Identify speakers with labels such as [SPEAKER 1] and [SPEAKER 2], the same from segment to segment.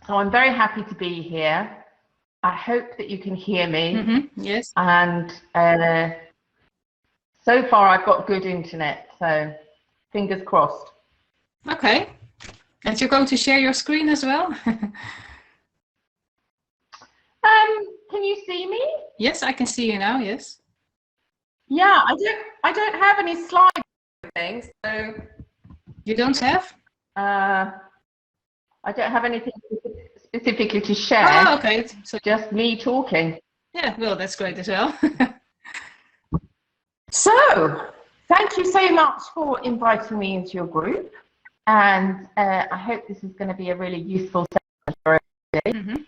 [SPEAKER 1] So I'm very happy to be here. I hope that you can hear me.
[SPEAKER 2] Yes.
[SPEAKER 1] And so far I've got good internet, so fingers crossed.
[SPEAKER 2] Okay. And you're going to share your screen as well?
[SPEAKER 1] Can you see me?
[SPEAKER 2] Yes, I can see you now, yes.
[SPEAKER 1] Yeah, I don't have any slide things, so
[SPEAKER 2] you don't have?
[SPEAKER 1] I don't have anything specifically to share.
[SPEAKER 2] Oh, okay. So
[SPEAKER 1] just me talking.
[SPEAKER 2] Yeah, well, that's great as well.
[SPEAKER 1] So, thank you so much for inviting me into your group, and I hope this is going to be a really useful session for everybody.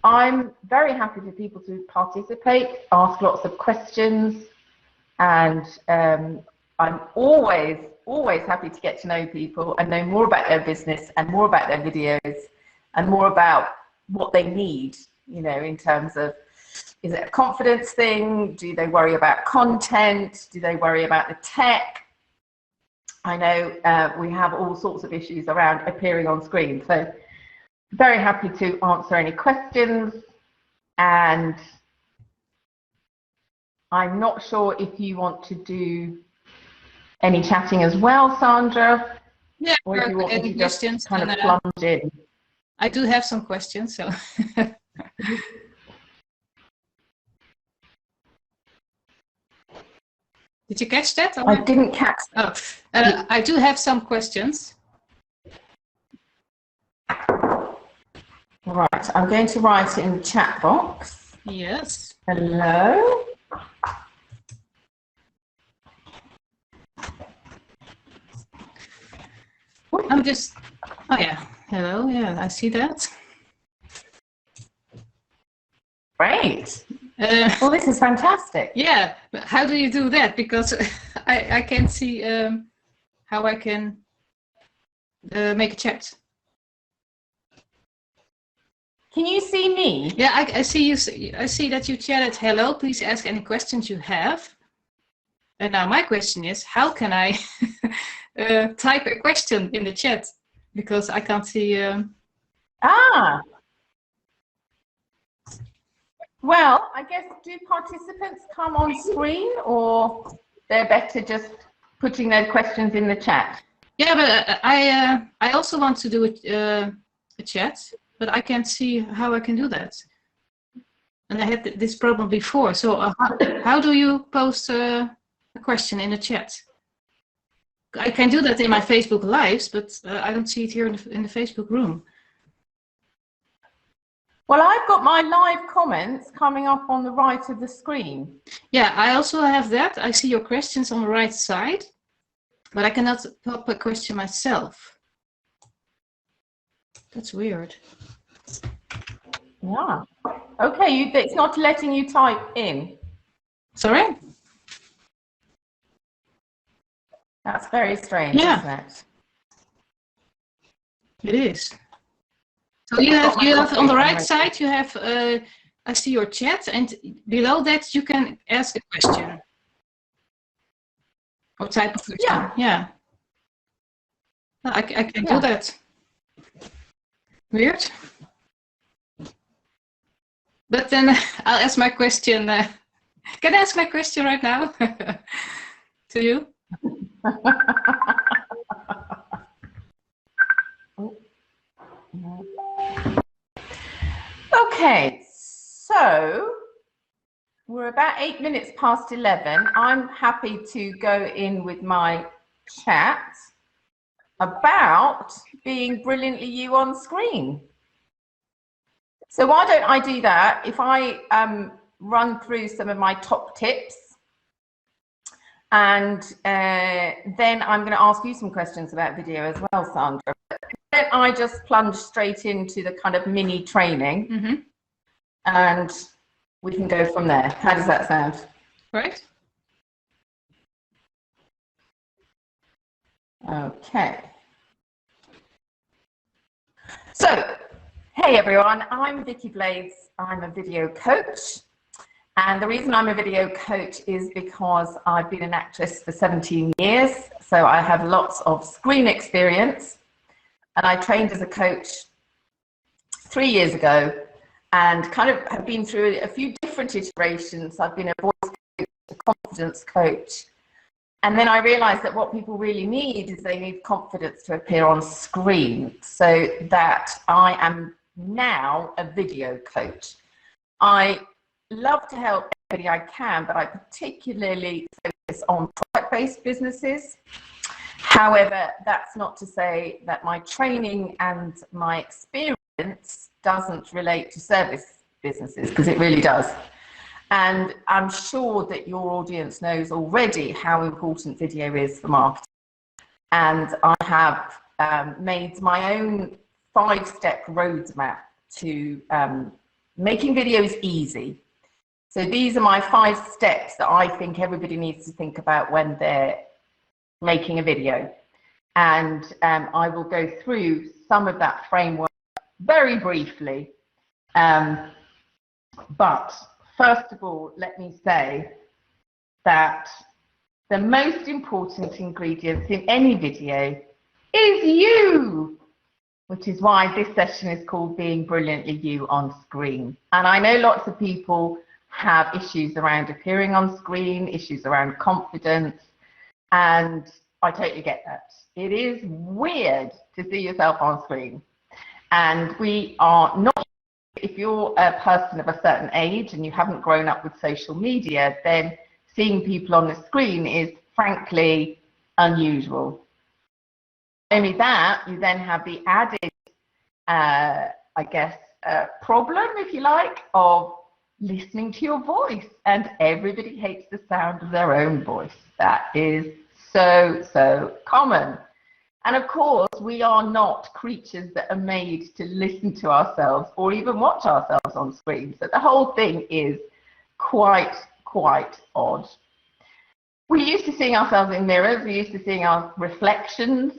[SPEAKER 1] I'm very happy for people to participate, ask lots of questions, and I'm always happy to get to know people and know more about their business and more about their videos and more about what they need, you know, in terms of, is it a confidence thing? Do they worry about content? Do they worry about the tech? I know we have all sorts of issues around appearing on screen, so very happy to answer any questions. And I'm not sure if you want to do any chatting as well, Sandra.
[SPEAKER 2] Yeah,
[SPEAKER 1] or if you want me to just kind of plunge in.
[SPEAKER 2] I do have some questions, so. Did you catch that?
[SPEAKER 1] I didn't catch
[SPEAKER 2] that. Oh, I do have some questions.
[SPEAKER 1] Right, I'm going to write in the chat box.
[SPEAKER 2] Yes.
[SPEAKER 1] Hello.
[SPEAKER 2] I'm just, oh yeah, hello, yeah, I see that.
[SPEAKER 1] Great. Well, this is fantastic.
[SPEAKER 2] Yeah, but how do you do that? Because I can't see how I can make a chat.
[SPEAKER 1] Can you see me?
[SPEAKER 2] Yeah, I see you. I see that you chatted, hello, please ask any questions you have. And now my question is, how can I type a question in the chat? Because I can't see.
[SPEAKER 1] Well, I guess, do participants come on screen, or they're better just putting their questions in the chat?
[SPEAKER 2] Yeah, but I also want to do a chat, but I can't see how I can do that. And I had this problem before. So how do you post a question in the chat? I can do that in my Facebook Lives, but I don't see it here in the Facebook room.
[SPEAKER 1] Well, I've got my live comments coming up on the right of the screen.
[SPEAKER 2] Yeah, I also have that. I see your questions on the right side, but I cannot pop a question myself. That's weird.
[SPEAKER 1] Yeah. Okay, it's not letting you type in.
[SPEAKER 2] Sorry?
[SPEAKER 1] That's very strange, isn't it?
[SPEAKER 2] It is. So you have on the right side, you have, I see your chat, and below that you can ask a question. Or type of question. Yeah. I can do that. Weird. But then I'll ask my question. Can I ask my question right now to you?
[SPEAKER 1] Okay, so we're about 8 minutes past 11. I'm happy to go in with my chat about being brilliantly you on screen. So why don't I do that? If I run through some of my top tips, and then I'm going to ask you some questions about video as well, Sandra. Then I just plunge straight into the kind of mini training, and we can go from there. How does that sound?
[SPEAKER 2] Right.
[SPEAKER 1] Okay. So, hey everyone, I'm Vicky Blades. I'm a video coach. And the reason I'm a video coach is because I've been an actress for 17 years. So I have lots of screen experience. And I trained as a coach 3 years ago and kind of have been through a few different iterations. I've been a voice coach, a confidence coach. And then I realized that what people really need is they need confidence to appear on screen. So that I am now a video coach. I love to help anybody I can, but I particularly focus on product-based businesses. However, that's not to say that my training and my experience doesn't relate to service businesses, because it really does. And I'm sure that your audience knows already how important video is for marketing. And I have made my own 5-step roadmap to making videos easy. So these are my 5 steps that I think everybody needs to think about when they're making a video. And I will go through some of that framework very briefly. But first of all, let me say that the most important ingredient in any video is you, which is why this session is called Being Brilliantly You on Screen. And I know lots of people have issues around appearing on screen, issues around confidence, and I totally get that. It is weird to see yourself on screen. And we are not, if you're a person of a certain age and you haven't grown up with social media, then seeing people on the screen is frankly unusual. Only that, you then have the added, I guess, problem, if you like, of listening to your voice. And everybody hates the sound of their own voice. That is so common. And of course, we are not creatures that are made to listen to ourselves or even watch ourselves on screen. So the whole thing is quite odd. We're used to seeing ourselves in mirrors, we're used to seeing our reflections,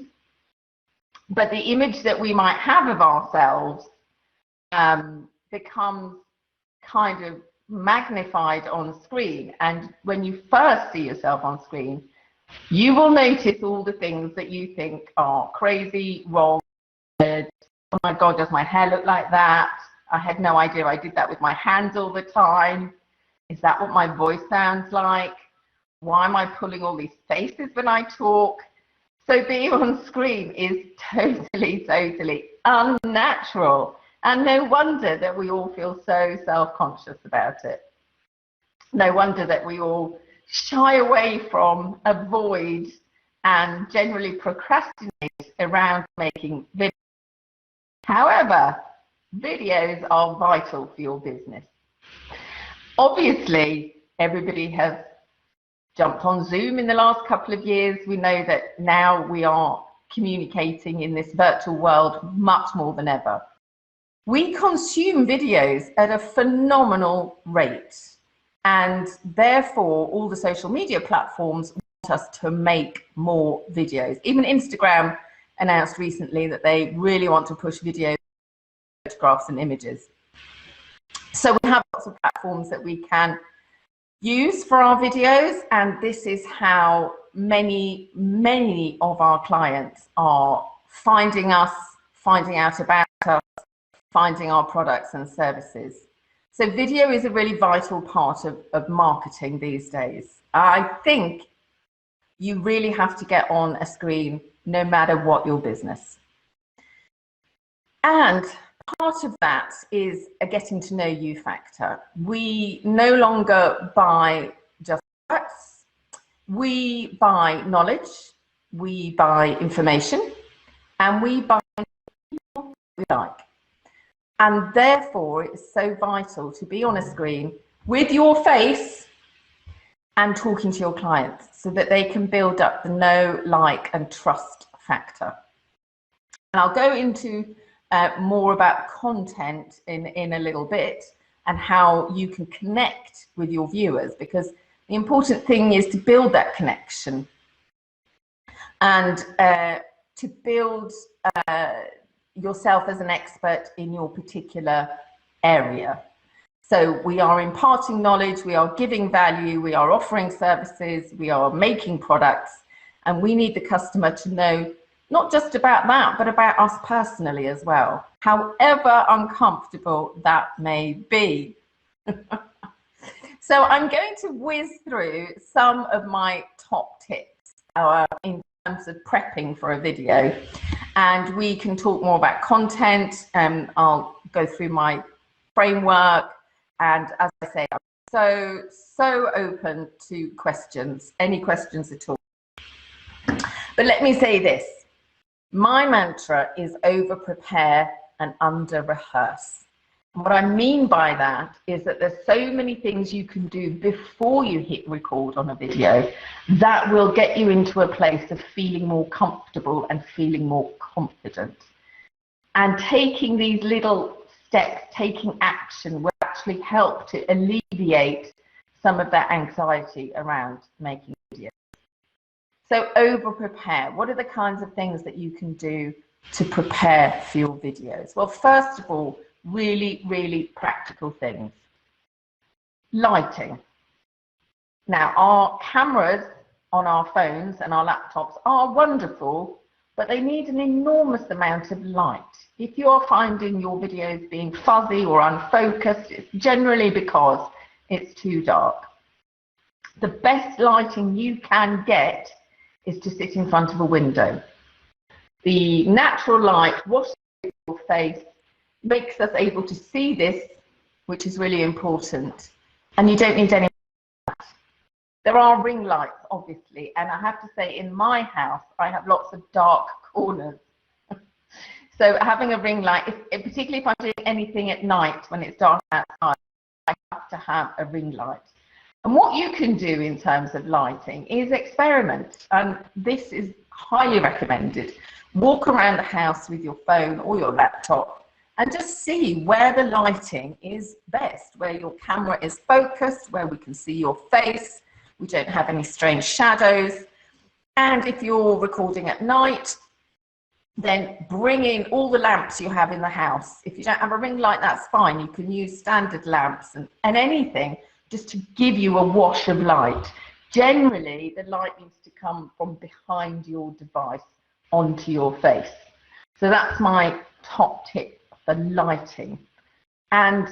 [SPEAKER 1] but the image that we might have of ourselves becomes kind of magnified on screen. And when you first see yourself on screen, you will notice all the things that you think are crazy, wrong. Oh my God, does my hair look like that? I had no idea I did that with my hands all the time. Is that what my voice sounds like? Why am I pulling all these faces when I talk? So being on screen is totally unnatural. And no wonder that we all feel so self-conscious about it. No wonder that we all shy away from, avoid, and generally procrastinate around making videos. However, videos are vital for your business. Obviously, everybody has jumped on Zoom in the last couple of years. We know that now we are communicating in this virtual world much more than ever. We consume videos at a phenomenal rate. And therefore, all the social media platforms want us to make more videos. Even Instagram announced recently that they really want to push video, photographs and images. So we have lots of platforms that we can use for our videos, and this is how many of our clients are finding us, finding out about us, finding our products and services. So video is a really vital part of marketing these days. I think you really have to get on a screen no matter what your business. And part of that is a getting to know you factor. We no longer buy just products. We buy knowledge, we buy information, and we buy people we like. And therefore, it's so vital to be on a screen with your face and talking to your clients so that they can build up the know, like, and trust factor. And I'll go into more about content in a little bit and how you can connect with your viewers, because the important thing is to build that connection and to build yourself as an expert in your particular area. So we are imparting knowledge, we are giving value, we are offering services, we are making products, and we need the customer to know not just about that, but about us personally as well, however uncomfortable that may be. So I'm going to whiz through some of my top tips in terms of prepping for a video, and we can talk more about content. I'll go through my framework, and as I say, I'm so open to questions, any questions at all. But let me say this, my mantra is over prepare and under rehearse. What I mean by that is that there's so many things you can do before you hit record on a video that will get you into a place of feeling more comfortable and feeling more confident. And taking these little steps, taking action, will actually help to alleviate some of that anxiety around making videos. So over prepare, what are the kinds of things that you can do to prepare for your videos? Well, first of all, really practical things. Lighting. Now, our cameras on our phones and our laptops are wonderful, but they need an enormous amount of light. If you're finding your videos being fuzzy or unfocused, it's generally because it's too dark. The best lighting you can get is to sit in front of a window. The natural light washing your face makes us able to see this, which is really important, and you don't need any. There are ring lights, obviously, and I have to say, in my house, I have lots of dark corners. So having a ring light, particularly if I'm doing anything at night when it's dark outside, I have to have a ring light. And what you can do in terms of lighting is experiment, and this is highly recommended. Walk around the house with your phone or your laptop and just see where the lighting is best, where your camera is focused, where we can see your face, we don't have any strange shadows. And if you're recording at night, then bring in all the lamps you have in the house. If you don't have a ring light, that's fine. You can use standard lamps and anything just to give you a wash of light. Generally, the light needs to come from behind your device onto your face. So that's my top tip for lighting. And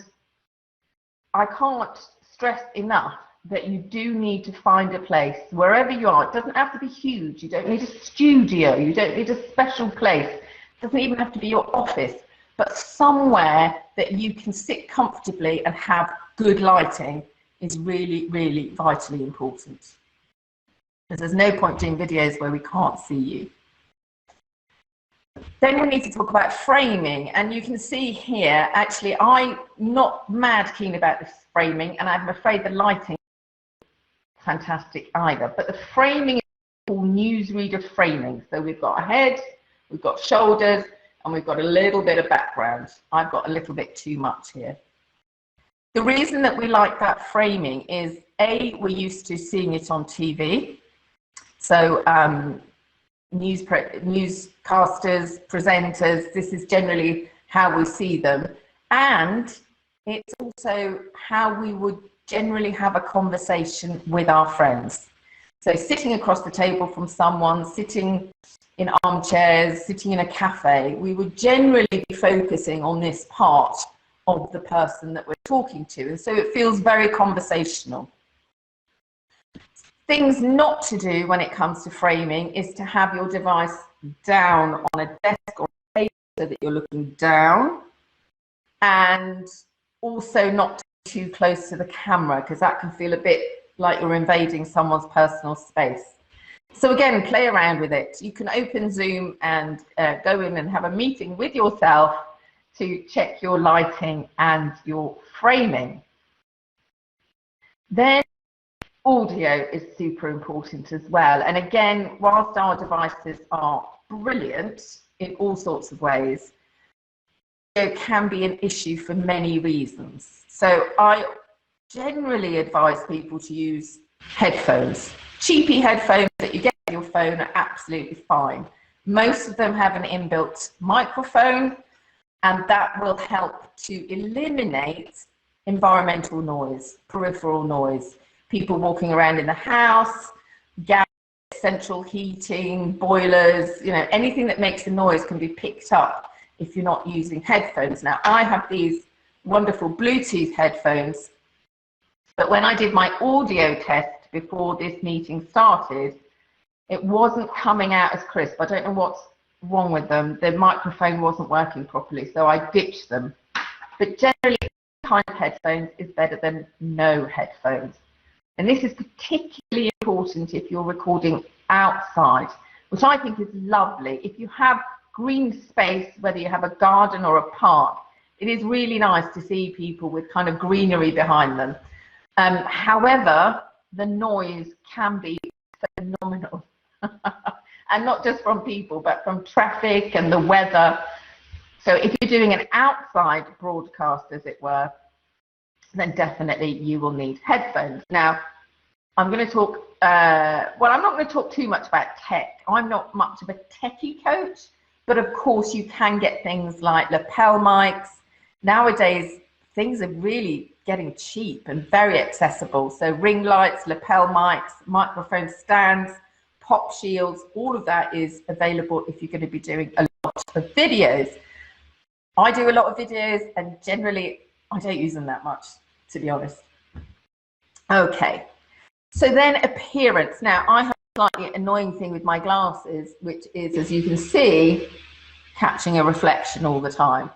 [SPEAKER 1] I can't stress enough that you do need to find a place wherever you are. It doesn't have to be huge. You don't need a studio. You don't need a special place. It doesn't even have to be your office, but somewhere that you can sit comfortably and have good lighting is really vitally important. Because there's no point doing videos where we can't see you. Then we need to talk about framing, and you can see here, actually, I'm not mad keen about this framing, and I'm afraid the lighting is fantastic either, but the framing is called newsreader framing. So we've got a head, we've got shoulders, and we've got a little bit of background. I've got a little bit too much here. The reason that we like that framing is, A, we're used to seeing it on TV. So newscasters, presenters, this is generally how we see them. And it's also how we would generally have a conversation with our friends. So sitting across the table from someone, sitting in armchairs, sitting in a cafe, we would generally be focusing on this part of the person that we're talking to. And so it feels very conversational. Things not to do when it comes to framing is to have your device down on a desk or a table so that you're looking down, and also not too close to the camera, because that can feel a bit like you're invading someone's personal space. So again, play around with it. You can open Zoom and go in and have a meeting with yourself to check your lighting and your framing. Then audio is super important as well. And again, whilst our devices are brilliant in all sorts of ways, audio can be an issue for many reasons. So I generally advise people to use headphones. Cheapy headphones that you get on your phone are absolutely fine. Most of them have an inbuilt microphone, and that will help to eliminate environmental noise, peripheral noise. People walking around in the house, gadgets, central heating, boilers, you know, anything that makes a noise can be picked up if you're not using headphones. Now, I have these wonderful Bluetooth headphones, but when I did my audio test before this meeting started, it wasn't coming out as crisp. I don't know what's wrong with them. The microphone wasn't working properly, so I ditched them. But generally, this kind of headphones is better than no headphones. And this is particularly important if you're recording outside, which I think is lovely. If you have green space, whether you have a garden or a park, it is really nice to see people with kind of greenery behind them. However, the noise can be phenomenal. And not just from people, but from traffic and the weather. So if you're doing an outside broadcast, as it were, then definitely you will need headphones. Now, I'm going to talk, well, I'm not going to talk too much about tech. I'm not much of a techie coach, but of course you can get things like lapel mics. Nowadays, things are really getting cheap and very accessible. So ring lights, lapel mics, microphone stands, pop shields, all of that is available if you're going to be doing a lot of videos. I do a lot of videos and generally I don't use them that much, to be honest. Okay, so then appearance. Now I have a slightly annoying thing with my glasses, which is, as you can see, catching a reflection all the time.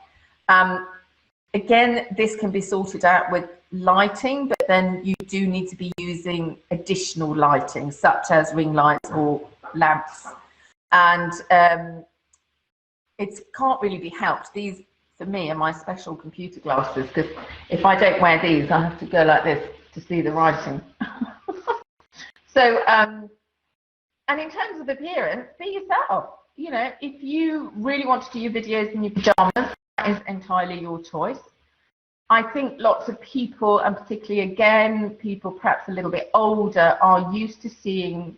[SPEAKER 1] Again, this can be sorted out with lighting, but then you do need to be using additional lighting, such as ring lights or lamps. And it can't really be helped. These, for me, are my special computer glasses, because if I don't wear these, I have to go like this to see the writing. So, and in terms of appearance, be yourself. You know, if you really want to do your videos in your pajamas, that is entirely your choice. I think lots of people, and particularly again, people perhaps a little bit older, are used to seeing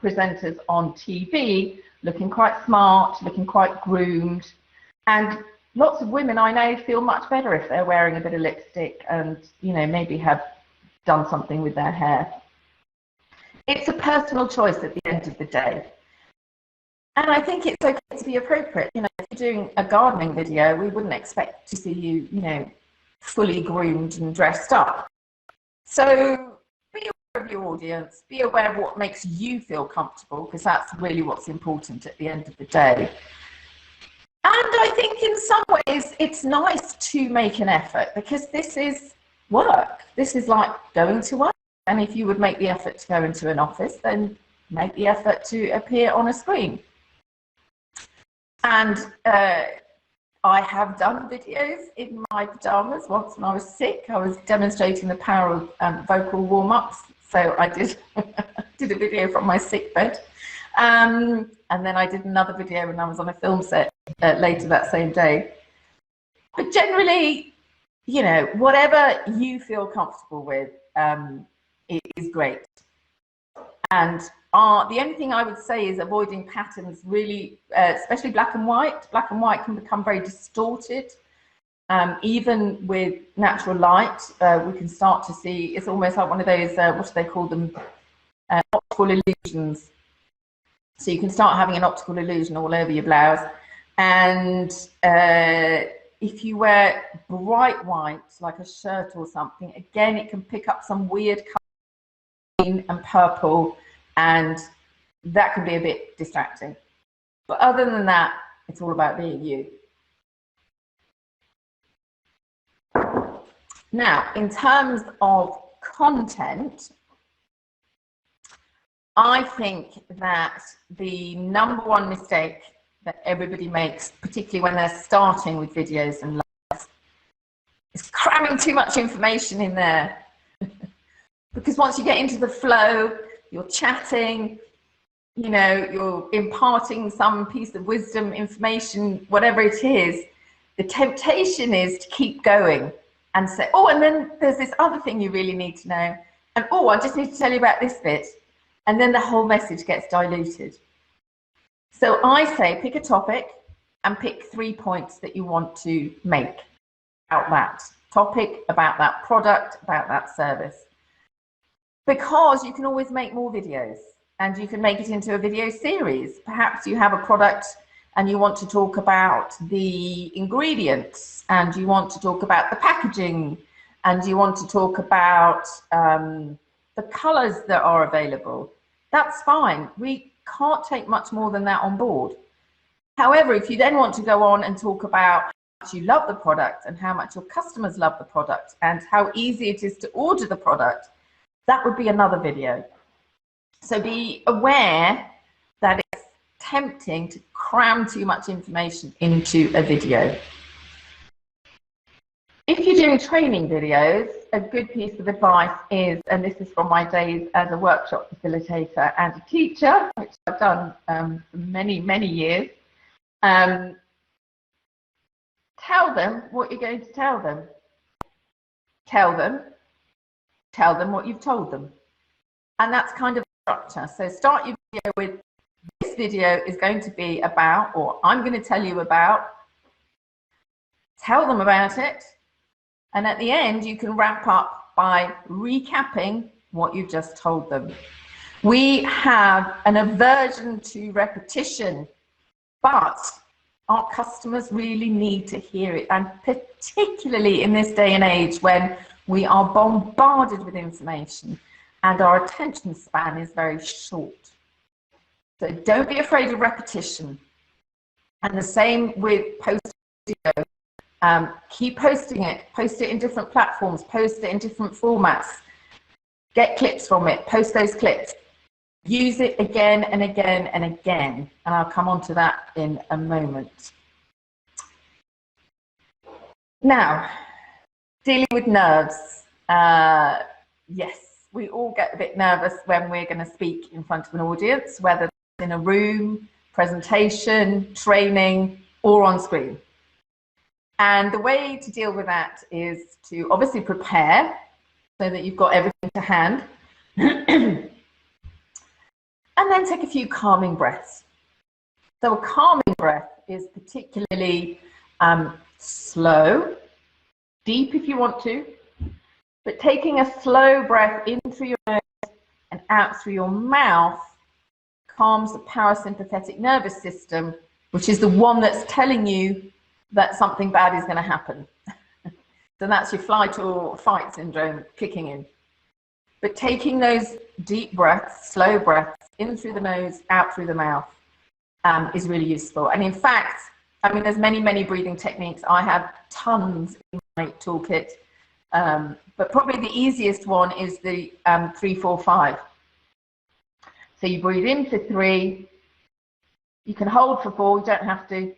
[SPEAKER 1] presenters on TV looking quite smart, looking quite groomed. And lots of women I know feel much better if they're wearing a bit of lipstick and, you know, maybe have done something with their hair. It's a personal choice at the end of the day. And I think it's okay to be appropriate. You know, if you're doing a gardening video, we wouldn't expect to see you, you know, fully groomed and dressed up. So be aware of your audience, be aware of what makes you feel comfortable, because that's really what's important at the end of the day. And I think in some ways it's nice to make an effort, because this is work. This is like going to work. And if you would make the effort to go into an office, then make the effort to appear on a screen. And I have done videos in my pajamas. Once when I was sick, I was demonstrating the power of vocal warm-ups. So I did, did a video from my sick bed. And then I did another video when I was on a film set later that same day. But generally, you know, whatever you feel comfortable with, it is great. And the only thing I would say is avoiding patterns really, especially black and white. Black and white can become very distorted. Even with natural light, we can start to see, it's almost like one of those, what do they call them, optical illusions. So you can start having an optical illusion all over your blouse. And if you wear bright white, like a shirt or something, again, it can pick up some weird color, green and purple, and that can be a bit distracting. But other than that, it's all about being you. Now, in terms of content, I think that the #1 mistake that everybody makes, particularly when they're starting with videos and lives, is cramming too much information in there. Because once you get into the flow, you're chatting, you know, you're imparting some piece of wisdom, information, whatever it is, the temptation is to keep going and say, oh, and then there's this other thing you really need to know. And oh, I just need to tell you about this bit. And then the whole message gets diluted. So I say pick a topic and pick 3 points that you want to make about that topic, about that product, about that service. Because you can always make more videos. and you can make it into a video series. Perhaps you have a product and you want to talk about the ingredients, and you want to talk about the packaging, and you want to talk about the colors that are available. That's fine. We can't take much more than that on board. However, if you then want to go on and talk about how much you love the product and how much your customers love the product and how easy it is to order the product, that would be another video. So be aware that it's tempting to cram too much information into a video. If you're doing training videos, a good piece of advice is, and this is from my days as a workshop facilitator and a teacher, which I've done for many, many years, tell them what you're going to tell them. Tell them what you've told them. And that's kind of structure. So start your video with, this video is going to be about, or I'm going to tell you about, tell them about it, and at the end you can wrap up by recapping what you've just told them. We have an aversion to repetition, but our customers really need to hear it, and particularly in this day and age when we are bombarded with information and our attention span is very short. So don't be afraid of repetition. And the same with post video. Keep posting it. Post it in different platforms. Post it in different formats. Get clips from it. Post those clips. Use it again and again and again. And I'll come on to that in a moment. Now, dealing with nerves. Yes, we all get a bit nervous when we're going to speak in front of an audience, whether it's in a room, presentation, training, or on screen. And the way to deal with that is to obviously prepare so that you've got everything to hand. And then take a few calming breaths. So a calming breath is particularly slow, deep if you want to, but taking a slow breath in through your nose and out through your mouth calms the parasympathetic nervous system, which is the one that's telling you that something bad is going to happen. So that's your flight or fight syndrome kicking in. But taking those deep breaths, slow breaths, in through the nose, out through the mouth, is really useful. And in fact, I mean, there's many, many breathing techniques. I have tons in my toolkit, but probably the easiest one is the 3-4-5. So you breathe in for 3, you can hold for 4, you don't have to,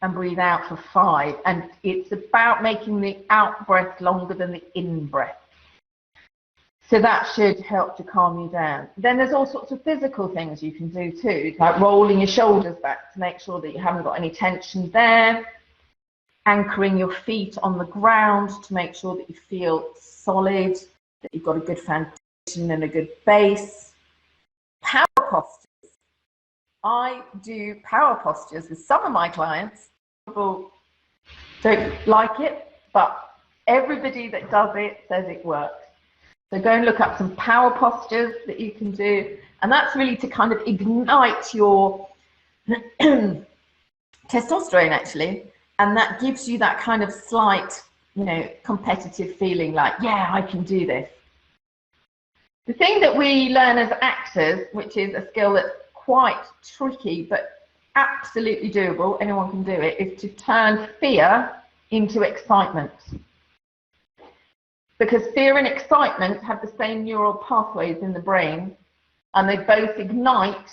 [SPEAKER 1] and breathe out for 5. And it's about making the out breath longer than the in breath. So that should help to calm you down. Then there's all sorts of physical things you can do too, like rolling your shoulders back to make sure that you haven't got any tension there, anchoring your feet on the ground to make sure that you feel solid, that you've got a good foundation and a good base. Power postures. I do power postures with some of my clients. People don't like it, but everybody that does it says it works. So go and look up some power postures that you can do, and that's really to kind of ignite your testosterone actually, and that gives you that kind of slight, you know, competitive feeling like, yeah, I can do this. The thing that we learn as actors, which is a skill that's quite tricky but absolutely doable, anyone can do it, is to turn fear into excitement. Because fear and excitement have the same neural pathways in the brain, and they both ignite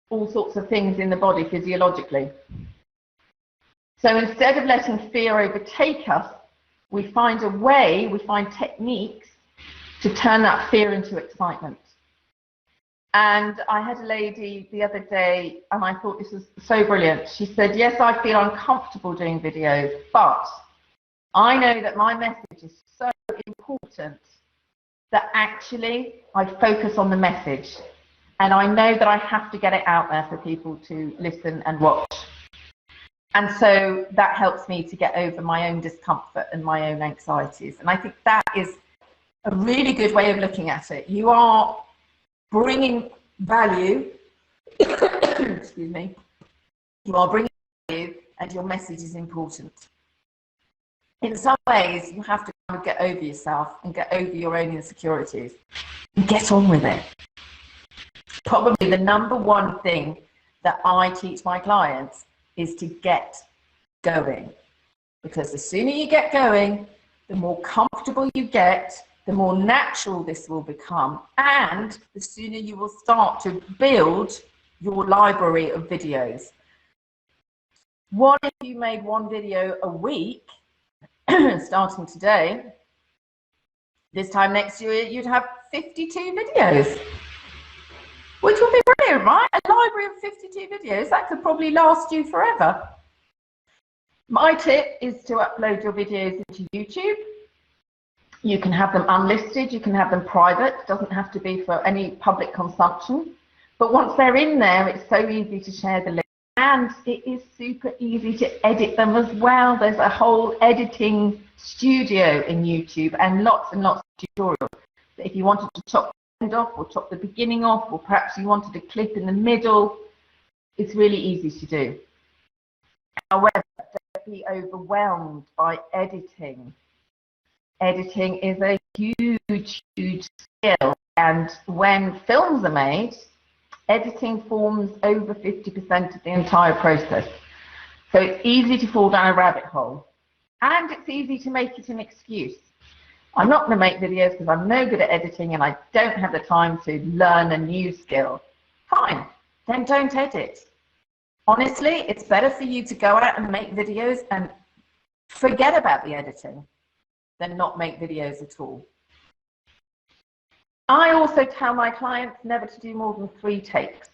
[SPEAKER 1] all sorts of things in the body physiologically. So instead of letting fear overtake us, we find a way, we find techniques to turn that fear into excitement. And I had a lady the other day, and I thought this was so brilliant. She said, yes, I feel uncomfortable doing videos, but I know that my message is so important that actually I focus on the message, and I know that I have to get it out there for people to listen and watch. And so that helps me to get over my own discomfort and my own anxieties. And I think that is a really good way of looking at it. You are bringing value, excuse me, you are bringing value and your message is important. In some ways, you have to kind of get over yourself and get over your own insecurities and get on with it. Probably the number one thing that I teach my clients is to get going. Because the sooner you get going, the more comfortable you get, the more natural this will become, and the sooner you will start to build your library of videos. What if you made one video a week, starting today? This time next year, you'd have 52 videos, which would be brilliant, right? A library of 52 videos, that could probably last you forever. My tip is to upload your videos into YouTube. You can have them unlisted, you can have them private, it doesn't have to be for any public consumption. But once they're in there, it's so easy to share the link. And it is super easy to edit them as well. There's a whole editing studio in YouTube and lots of tutorials. So if you wanted to chop the end off or chop the beginning off, or perhaps you wanted a clip in the middle, it's really easy to do. However, don't be overwhelmed by editing. Editing is a huge skill, and when films are made, editing forms over 50% of the entire process. So it's easy to fall down a rabbit hole, and it's easy to make it an excuse. I'm not going to make videos because I'm no good at editing and I don't have the time to learn a new skill. Fine, then don't edit. Honestly, it's better for you to go out and make videos and forget about the editing than not make videos at all. I also tell my clients never to do more than 3 takes.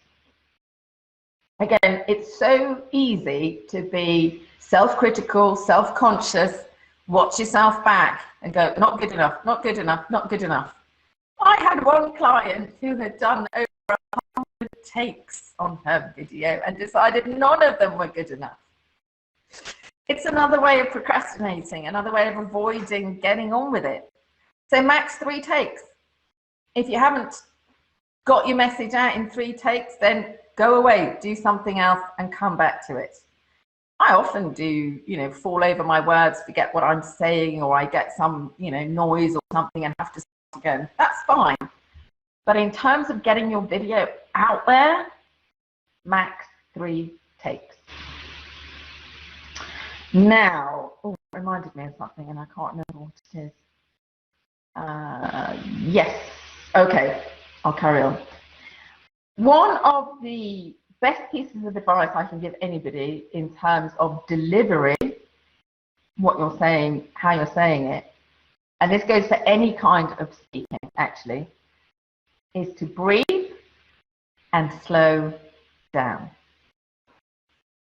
[SPEAKER 1] Again, it's so easy to be self-critical, self-conscious, watch yourself back and go, not good enough, not good enough, not good enough. I had one client who had done over 100 takes on her video and decided none of them were good enough. It's another way of procrastinating, another way of avoiding getting on with it. So max 3 takes. If you haven't got your message out in 3 takes, then go away, do something else and come back to it. I often do, fall over my words, forget what I'm saying, or I get some, noise or something and have to start again. That's fine. But in terms of getting your video out there, max 3 takes. Now, it reminded me of something and I can't remember what it is. Yes, okay, I'll carry on. One of the best pieces of advice I can give anybody in terms of delivering what you're saying, how you're saying it, and this goes for any kind of speaking actually, is to breathe and slow down.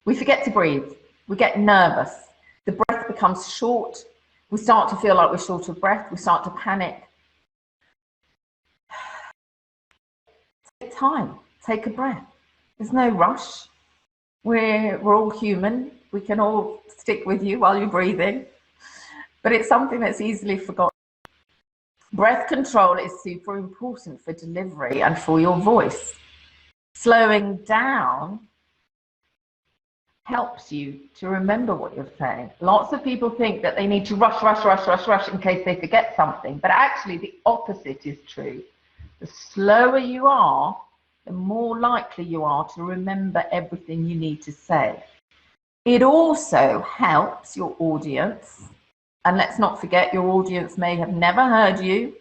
[SPEAKER 1] We forget to breathe. We get nervous. The breath becomes short. We start to feel like we're short of breath. We start to panic. Take time. Take a breath. There's no rush. We're all human. We can all stick with you while you're breathing. But it's something that's easily forgotten. Breath control is super important for delivery and for your voice. Slowing down helps you to remember what you're saying. Lots of people think that they need to rush in case they forget something, but actually the opposite is true. The slower you are, the more likely you are to remember everything you need to say. It also helps your audience, and let's not forget your audience may have never heard you,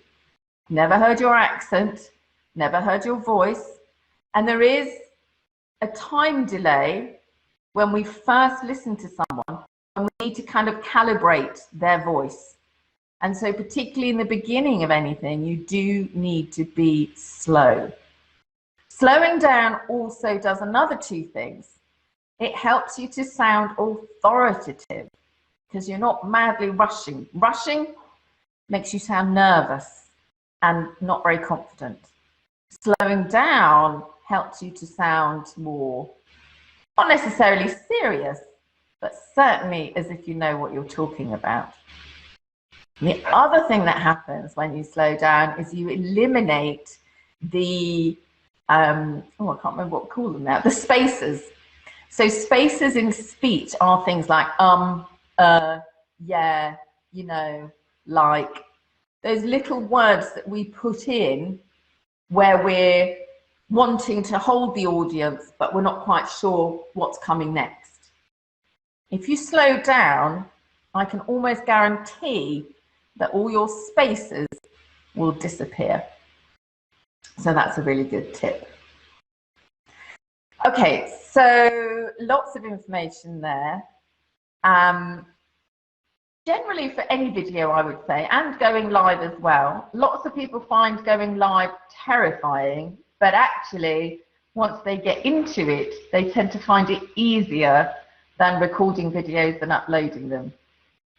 [SPEAKER 1] never heard your accent, never heard your voice, and there is a time delay when we first listen to someone, and we need to kind of calibrate their voice. And so particularly in the beginning of anything, you do need to be slow. Slowing down also does another 2 things. It helps you to sound authoritative because you're not madly rushing. Rushing makes you sound nervous and not very confident. Slowing down helps you to sound more, not necessarily serious, but certainly as if you know what you're talking about. And the other thing that happens when you slow down is you eliminate the oh, I can't remember what we call them now, the spacers. So spacers in speech are things like yeah, you know, like those little words that we put in where we're wanting to hold the audience, but we're not quite sure what's coming next. If you slow down, I can almost guarantee that all your spaces will disappear. So that's a really good tip. Okay, so lots of information there. Generally for any video, I would say, and going live as well, lots of people find going live terrifying, but actually, once they get into it, they tend to find it easier than recording videos and uploading them.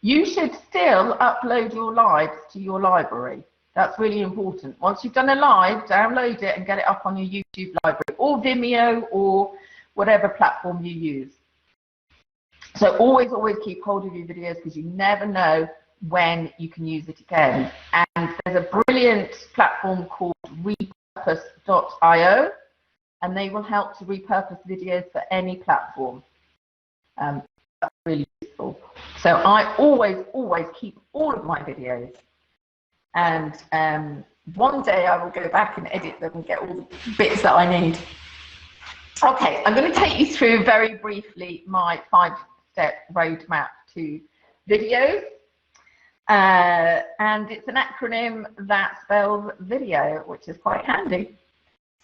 [SPEAKER 1] You should still upload your lives to your library. That's really important. Once you've done a live, download it and get it up on your YouTube library or Vimeo or whatever platform you use. So always keep hold of your videos, because you never know when you can use it again. And there's a brilliant platform called repurpose.io, and they will help to repurpose videos for any platform. That's really useful. So I always keep all of my videos, and one day I will go back and edit them and get all the bits that I need. Okay, I'm going to take you through very briefly my 5-step roadmap to videos, and it's an acronym that spells video, which is quite handy.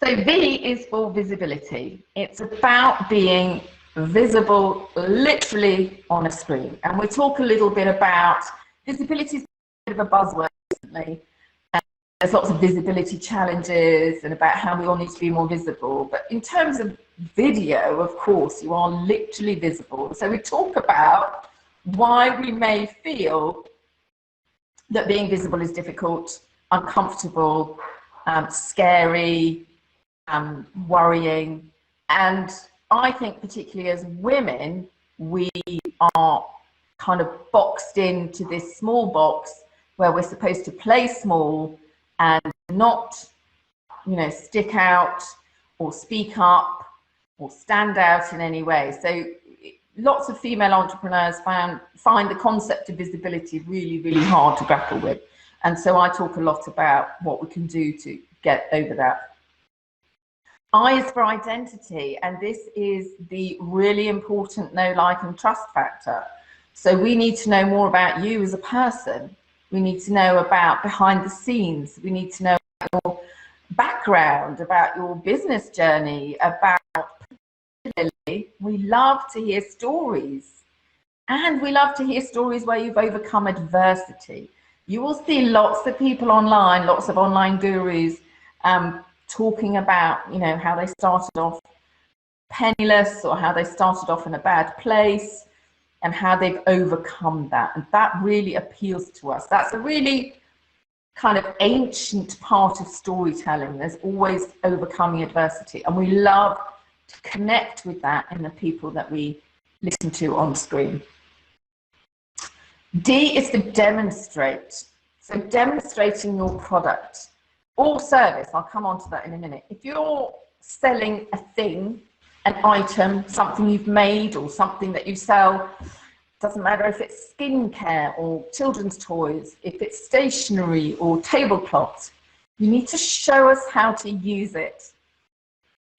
[SPEAKER 1] So V is for visibility. It's about being visible literally on a screen, and we'll talk a little bit about visibility. Is a bit of a buzzword recently. There's lots of visibility challenges and about how we all need to be more visible, but in terms of video, of course, you are literally visible. So we talk about why we may feel that being visible is difficult, uncomfortable, scary, worrying. And I think particularly as women, we are kind of boxed into this small box where we're supposed to play small and not, you know, stick out or speak up or stand out in any way. So lots of female entrepreneurs find the concept of visibility really, really hard to grapple with. And so I talk a lot about what we can do to get over that. I is for identity, and this is the really important know, like, and trust factor. So we need to know more about you as a person. We need to know about behind the scenes. We need to know about your background, about your business journey, about, we love to hear stories. And we love to hear stories where you've overcome adversity. You will see lots of people online, lots of online gurus, talking about, you know, how they started off penniless or how they started off in a bad place and how they've overcome that. And that really appeals to us. That's a really kind of ancient part of storytelling. There's always overcoming adversity, and we love to connect with that in the people that we listen to on screen. D is to demonstrate. So demonstrating your product or service. I'll come on to that in a minute. If you're selling a thing, an item, something you've made or something that you sell, doesn't matter if it's skincare or children's toys, if it's stationery or tablecloths, you need to show us how to use it.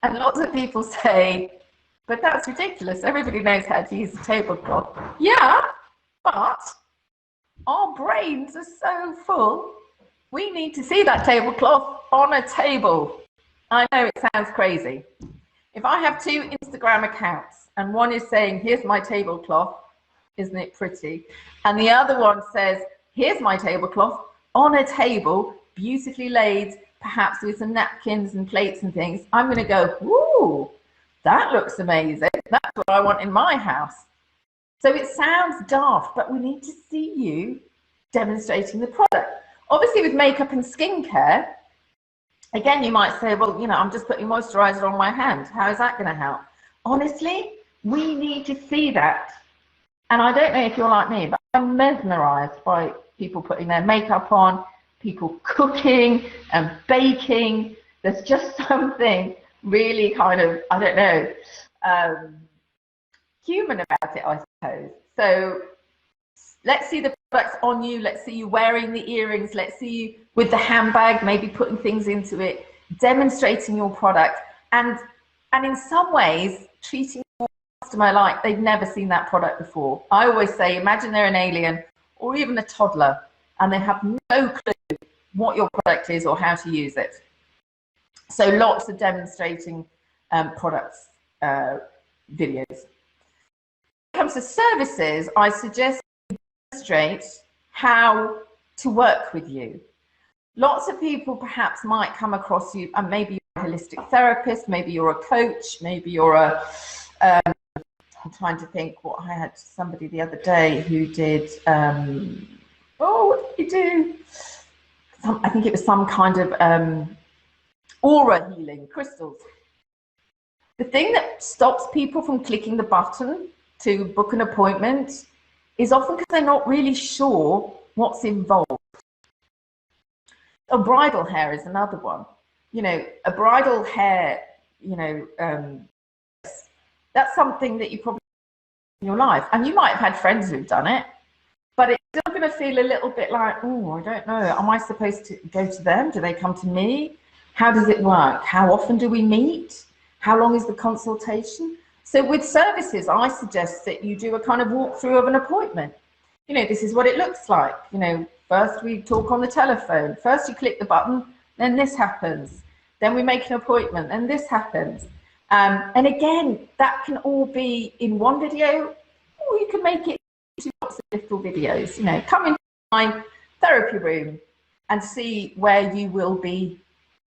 [SPEAKER 1] And lots of people say, but that's ridiculous. Everybody knows how to use a tablecloth. Yeah, but our brains are so full. We need to see that tablecloth on a table. I know it sounds crazy. If I have 2 Instagram accounts and one is saying, here's my tablecloth, isn't it pretty? And the other one says, here's my tablecloth on a table, beautifully laid, perhaps with some napkins and plates and things, I'm going to go, ooh, that looks amazing. That's what I want in my house. So it sounds daft, but we need to see you demonstrating the product. Obviously with makeup and skincare, again, you might say, well, you know, I'm just putting moisturizer on my hand. How is that going to help? Honestly, we need to see that. And I don't know if you're like me, but I'm mesmerized by people putting their makeup on, people cooking and baking. There's just something really kind of, I don't know, human about it, I suppose. So let's see the products on you. Let's see you wearing the earrings. Let's see you with the handbag, maybe putting things into it, demonstrating your product, and in some ways treating your customer like they've never seen that product before. I always say, imagine they're an alien or even a toddler, and they have no clue what your product is or how to use it. So lots of demonstrating products videos. When it comes to services, I suggest you demonstrate how to work with you. Lots of people perhaps might come across you, and maybe you're a holistic therapist, maybe you're a coach, maybe you're a, I'm trying to think what I had somebody the other day who did, what did he do? I think it was some kind of aura healing, crystals. The thing that stops people from clicking the button to book an appointment is often because they're not really sure what's involved. A bridal hair is another one. You know, a bridal hair, you know, that's something that you probably in your life, and you might have had friends who've done it, but it's still going to feel a little bit like, oh, I don't know, am I supposed to go to them? Do they come to me? How does it work? How often do we meet? How long is the consultation? So with services, I suggest that you do a kind of walkthrough of an appointment. You know, this is what it looks like. You know, first we talk on the telephone. First you click the button, then this happens. Then we make an appointment, and this happens. And again, that can all be in one video, or you can make it into lots of little videos. You know, come into my therapy room and see where you will be,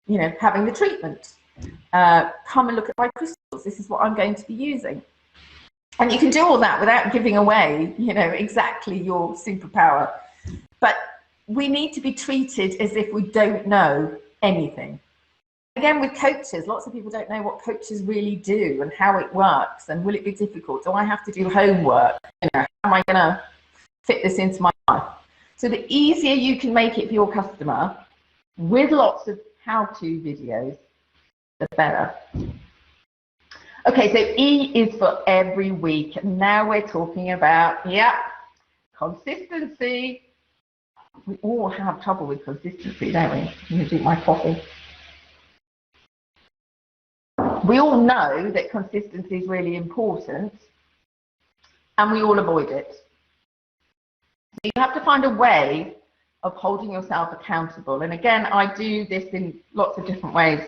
[SPEAKER 1] you know, having the treatment. Come and look at my crystals. This is what I'm going to be using. And you can do all that without giving away, you know, exactly your superpower. But we need to be treated as if we don't know anything. Again, with coaches, lots of people don't know what coaches really do and how it works, and will it be difficult? Do I have to do homework? You know, how am I going to fit this into my life? So the easier you can make it for your customer with lots of how-to videos, the better. Okay, so E is for every week. And now we're talking about, consistency. We all have trouble with consistency, don't we? I'm going to drink my coffee. We all know that consistency is really important, and we all avoid it. So you have to find a way of holding yourself accountable. And again, I do this in lots of different ways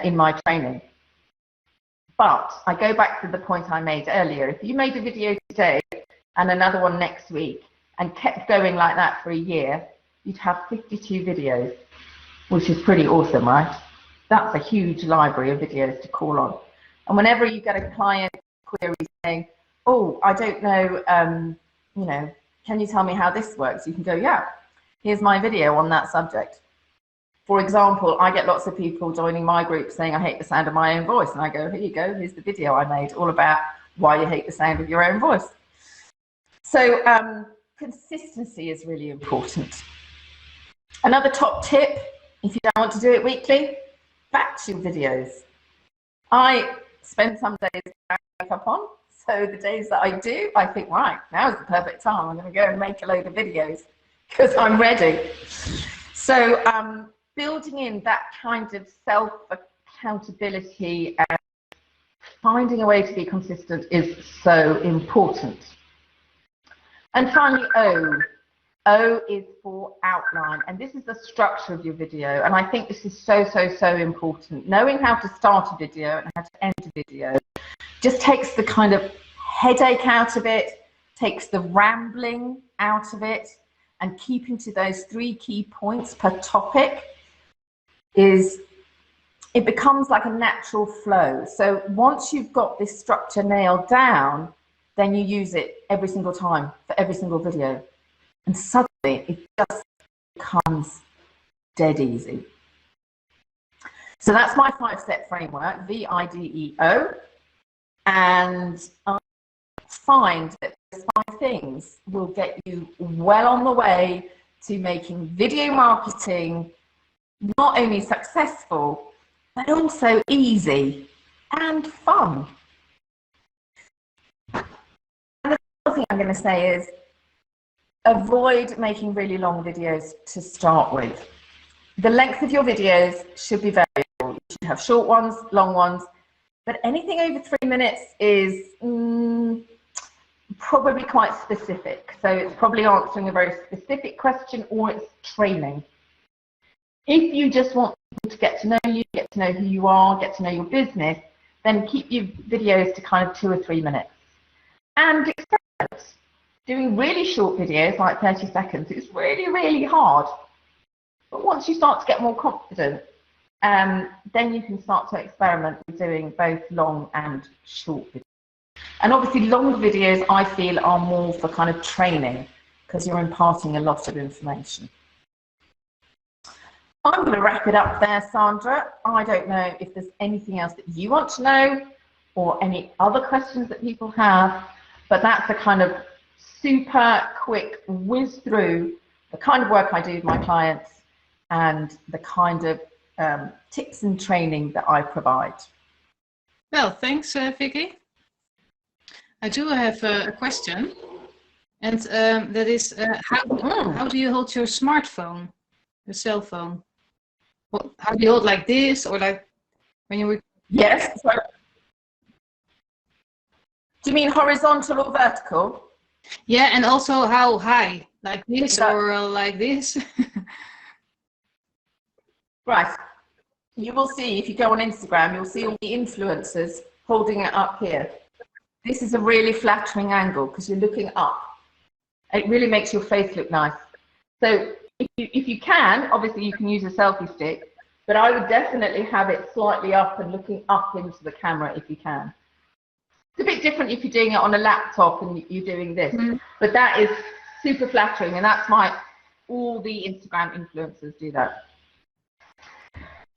[SPEAKER 1] in my training. But I go back to the point I made earlier. If you made a video today and another one next week and kept going like that for a year, you'd have 52 videos, which is pretty awesome, right? That's a huge library of videos to call on. And whenever you get a client query saying, oh, I don't know, you know, can you tell me how this works? You can go, yeah, here's my video on that subject. For example, I get lots of people joining my group saying, I hate the sound of my own voice. And I go, here you go, here's the video I made all about why you hate the sound of your own voice. So consistency is really important. Another top tip, if you don't want to do it weekly, batch your videos. I spend some days without makeup on, so the days that I do, I think, right, now is the perfect time. I'm going to go and make a load of videos because I'm ready. So building in that kind of self-accountability and finding a way to be consistent is so important. And finally, O. O is for outline, and this is the structure of your video, and I think this is so important. Knowing how to start a video and how to end a video just takes the kind of headache out of it, takes the rambling out of it, and keeping to those 3 key points per topic it becomes like a natural flow. So once you've got this structure nailed down, then you use it every single time for every single video. And suddenly it just becomes dead easy. So that's my 5-step framework, VIDEO. And I find that those 5 things will get you well on the way to making video marketing not only successful, but also easy and fun. And the other thing I'm going to say is avoid making really long videos to start with. The length of your videos should be variable. You should have short ones, long ones, but anything over 3 minutes is probably quite specific. So it's probably answering a very specific question, or it's training. If you just want people to get to know you, get to know who you are, get to know your business, then keep your videos to kind of 2 or 3 minutes. And experiment. Doing really short videos, like 30 seconds, is really, really hard. But once you start to get more confident, then you can start to experiment with doing both long and short videos. And obviously longer videos, I feel, are more for kind of training, because you're imparting a lot of information. I'm going to wrap it up there, Sandra. I don't know if there's anything else that you want to know or any other questions that people have, but that's a kind of super quick whiz through the kind of work I do with my clients and the kind of tips and training that I provide.
[SPEAKER 2] Well, thanks, Vicky. I do have a question, and that is, how do you hold your smartphone, your cell phone? Well, how do you hold like this, or like when you were?
[SPEAKER 1] Yes. So, do you mean horizontal or vertical?
[SPEAKER 2] Yeah, and also how high, like this or like this?
[SPEAKER 1] Right. You will see, if you go on Instagram, you'll see all the influencers holding it up here. This is a really flattering angle because you're looking up. It really makes your face look nice. So if you can, obviously you can use a selfie stick, but I would definitely have it slightly up and looking up into the camera if you can. It's a bit different if you're doing it on a laptop and you're doing this, but that is super flattering, and that's why all the Instagram influencers do that.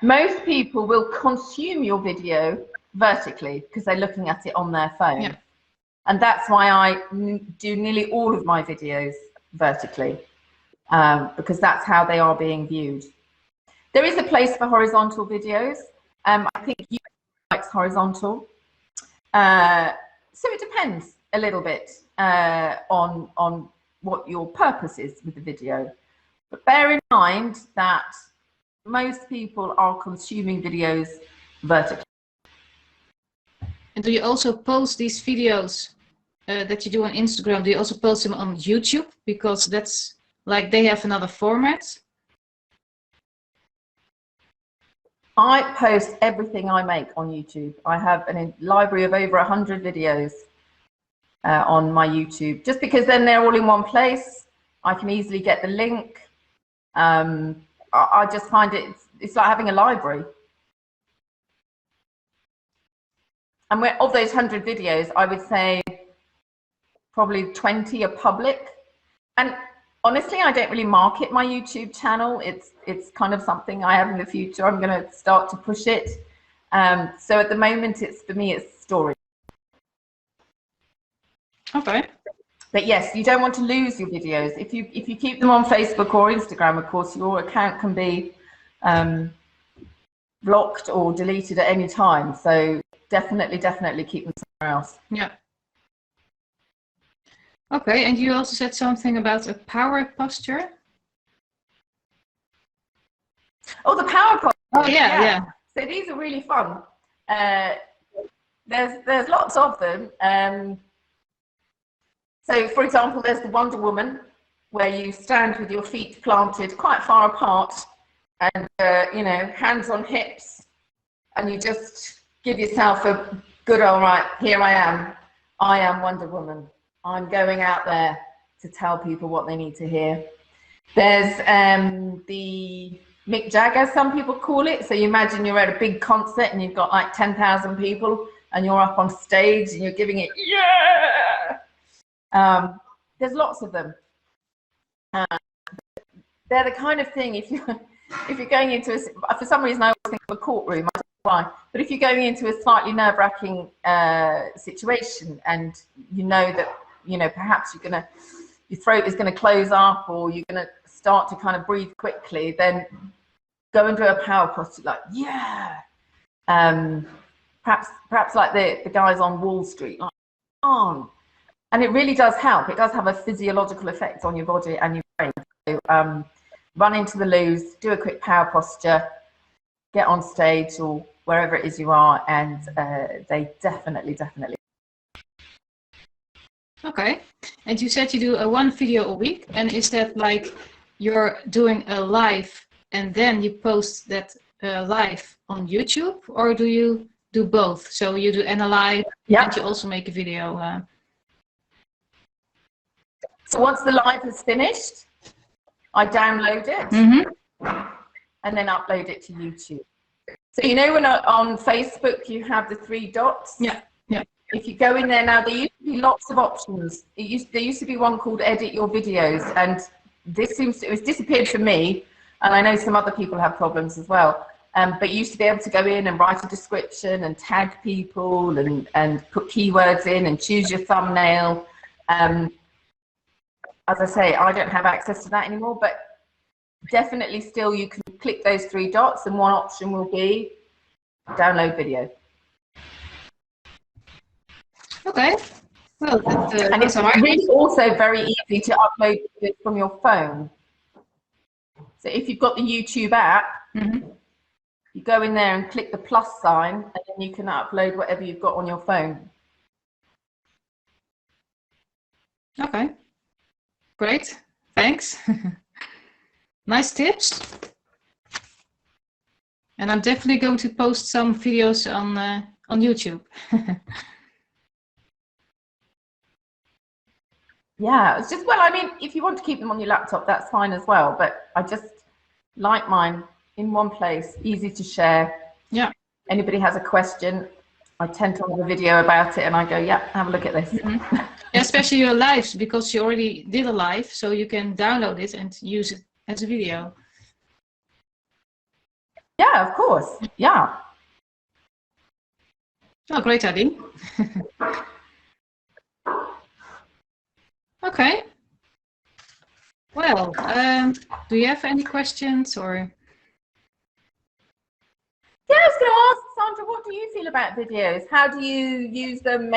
[SPEAKER 1] Most people will consume your video vertically because they're looking at it on their phone. Yeah. And that's why I do nearly all of my videos vertically, because that's how they are being viewed. There is a place for horizontal videos. I think you like horizontal. So it depends a little bit on what your purpose is with the video. But bear in mind that most people are consuming videos vertically.
[SPEAKER 2] And do you also post these videos that you do on Instagram? Do you also post them on YouTube? Because that's like they have another format.
[SPEAKER 1] I post everything I make on YouTube. I have a library of over 100 videos on my YouTube, just because then they're all in one place. I can easily get the link. I just find it's like having a library. And of those 100 videos, I would say probably 20 are public. And honestly, I don't really market my YouTube channel. It's kind of something I have in the future. I'm going to start to push it. So at the moment, for me, it's story.
[SPEAKER 2] Okay.
[SPEAKER 1] But yes, you don't want to lose your videos. If you keep them on Facebook or Instagram, of course, your account can be blocked or deleted at any time. So definitely keep them somewhere else.
[SPEAKER 2] Yeah. Okay, and you also said something about a power posture.
[SPEAKER 1] Oh, the power posture.
[SPEAKER 2] Oh yeah.
[SPEAKER 1] So these are really fun. There's lots of them. So for example, there's the Wonder Woman, where you stand with your feet planted quite far apart, and you know, hands on hips, and you just give yourself a good all right. Here I am Wonder Woman. I'm going out there to tell people what they need to hear. There's the Mick Jagger, some people call it. So you imagine you're at a big concert and you've got like 10,000 people and you're up on stage and you're giving it, yeah! There's lots of them. They're the kind of thing, if you're going into for some reason I always think of a courtroom, I don't know why, but if you're going into a slightly nerve-wracking situation and you know that, you know, perhaps your throat is going to close up or you're going to start to kind of breathe quickly, then go and do a power posture like, yeah, Perhaps like the guys on Wall Street, like, oh, and it really does help. It does have a physiological effect on your body and your brain. So, run into the loos, do a quick power posture, get on stage or wherever it is you are, and they definitely.
[SPEAKER 2] Okay. And you said you do one video a week, and is that like you're doing a live and then you post that live on YouTube, or do you do both? So you do analyze and you also make a video.
[SPEAKER 1] So once the live is finished, I download it and then upload it to YouTube. So you know when on Facebook you have the 3 dots?
[SPEAKER 2] Yeah.
[SPEAKER 1] If you go in there now, there used to be lots of options. There used to be one called Edit Your Videos, and it was disappeared for me, and I know some other people have problems as well. But you used to be able to go in and write a description and tag people and put keywords in and choose your thumbnail. As I say, I don't have access to that anymore, but definitely still you can click those 3 dots and one option will be download video.
[SPEAKER 2] Okay. Well,
[SPEAKER 1] and it's really also very easy to upload it from your phone. So if you've got the YouTube app, you go in there and click the plus sign, and then you can upload whatever you've got on your phone.
[SPEAKER 2] Okay. Great. Thanks. Nice tips. And I'm definitely going to post some videos on YouTube.
[SPEAKER 1] Yeah, it's just, well, I mean, if you want to keep them on your laptop, that's fine as well. But I just like mine in one place, easy to share.
[SPEAKER 2] Yeah.
[SPEAKER 1] Anybody has a question, I tend to have a video about it and I go, yeah, have a look at this.
[SPEAKER 2] Especially your lives, because you already did a live, so you can download it and use it as a video.
[SPEAKER 1] Yeah, of course. Yeah.
[SPEAKER 2] Oh, great idea. Okay. Well, do you have any questions or?
[SPEAKER 1] Yeah, I was going to ask, Sandra, what do you feel about videos? How do you use them?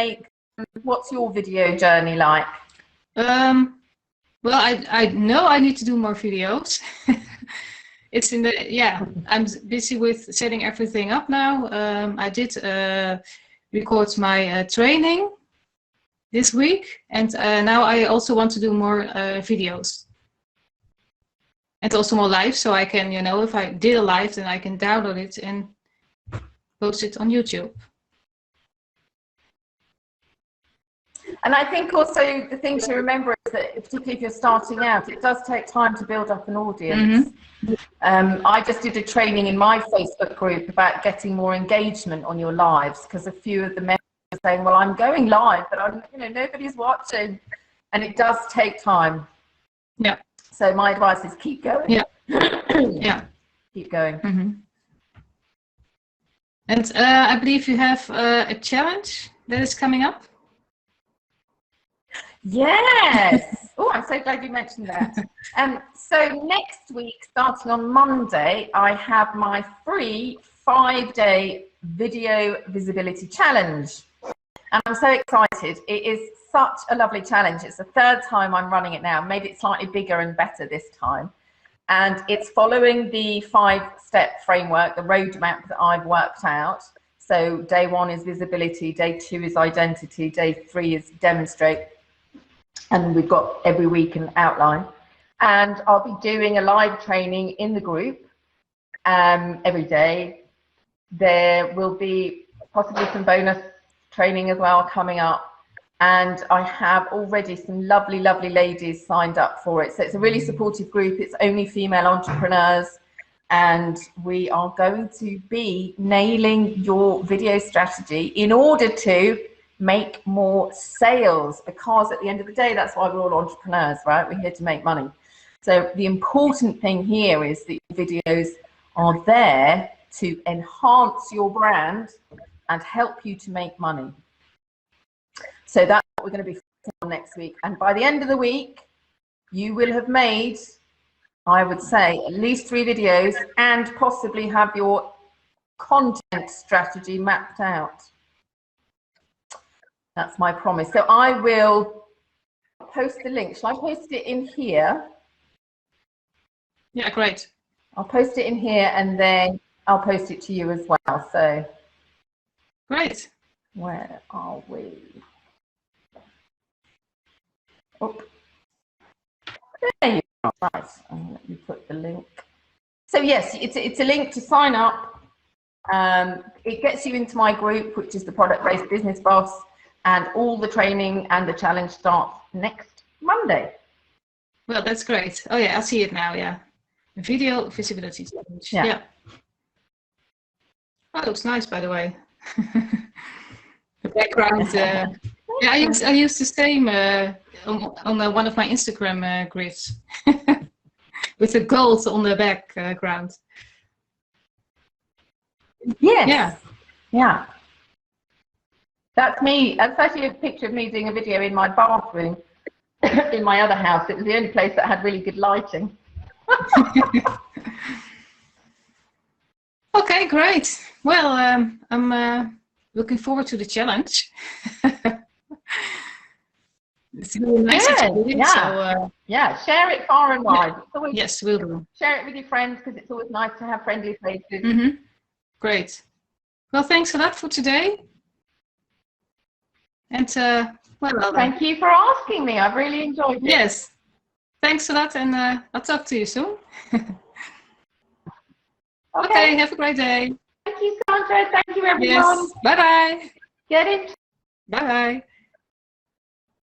[SPEAKER 1] What's your video journey like?
[SPEAKER 2] Well, I know I need to do more videos. It's in the, yeah, I'm busy with setting everything up now. I did record my training this week, and now I also want to do more videos. And also more live, so I can, you know, if I did a live, then I can download it and post it on YouTube.
[SPEAKER 1] And I think also the thing to remember is that, particularly if you're starting out, it does take time to build up an audience. I just did a training in my Facebook group about getting more engagement on your lives, because a few of the members are saying, well, I'm going live, but I'm, you know, nobody's watching, and it does take time.
[SPEAKER 2] Yeah.
[SPEAKER 1] So my advice is keep going.
[SPEAKER 2] Yeah. Yeah.
[SPEAKER 1] Keep going.
[SPEAKER 2] And I believe you have a challenge that is coming up.
[SPEAKER 1] Yes. Oh, I'm so glad you mentioned that. So next week, starting on Monday, I have my free 5-day video visibility challenge. And I'm so excited. It is such a lovely challenge. It's the 3rd time I'm running it now. Made it slightly bigger and better this time. And it's following the 5-step framework, the roadmap that I've worked out. So day 1 is visibility, day 2 is identity, day 3 is demonstrate. And we've got every week an outline. And I'll be doing a live training in the group every day. There will be possibly some bonus training as well coming up. And I have already some lovely, lovely ladies signed up for it. So it's a really supportive group. It's only female entrepreneurs. And we are going to be nailing your video strategy in order to make more sales, because at the end of the day, that's why we're all entrepreneurs, right? We're here to make money. So the important thing here is that videos are there to enhance your brand and help you to make money. So that's what we're going to be focusing on next week. And by the end of the week, you will have made, I would say, at least 3 videos and possibly have your content strategy mapped out. That's my promise. So I will post the link. Shall I post it in here?
[SPEAKER 2] Yeah, great.
[SPEAKER 1] I'll post it in here and then I'll post it to you as well. So
[SPEAKER 2] great.
[SPEAKER 1] Where are we? Oh, there you are. Right. Let me put the link. So yes, it's a link to sign up. It gets you into my group, which is the Product Based Business Boss, and all the training and the challenge starts next Monday.
[SPEAKER 2] Well, that's great. Oh yeah, I see it now. Yeah, video visibility challenge. Yeah. Oh, looks nice, by the way. The background. Yeah, I use the same on one of my Instagram grids with the gold on the background.
[SPEAKER 1] Yes.
[SPEAKER 2] Yeah.
[SPEAKER 1] Yeah. That's me. That's actually a picture of me doing a video in my bathroom in my other house. It was the only place that had really good lighting.
[SPEAKER 2] Okay, great. Well, I'm looking forward to the challenge. It's really nice to do it, so,
[SPEAKER 1] yeah, share it far and wide.
[SPEAKER 2] Yeah.
[SPEAKER 1] Always,
[SPEAKER 2] yes, we'll do.
[SPEAKER 1] Share it with your friends because it's always nice to have friendly faces.
[SPEAKER 2] Mm-hmm. Great. Well, thanks a lot for today. And well,
[SPEAKER 1] thank you for asking me. I've really enjoyed it.
[SPEAKER 2] Yes. Thanks a lot, and I'll talk to you soon. Okay, have a great day.
[SPEAKER 1] Thank you, Sandra. Thank you, everyone.
[SPEAKER 2] Yes. Bye-bye.
[SPEAKER 1] Get it.
[SPEAKER 2] Bye-bye.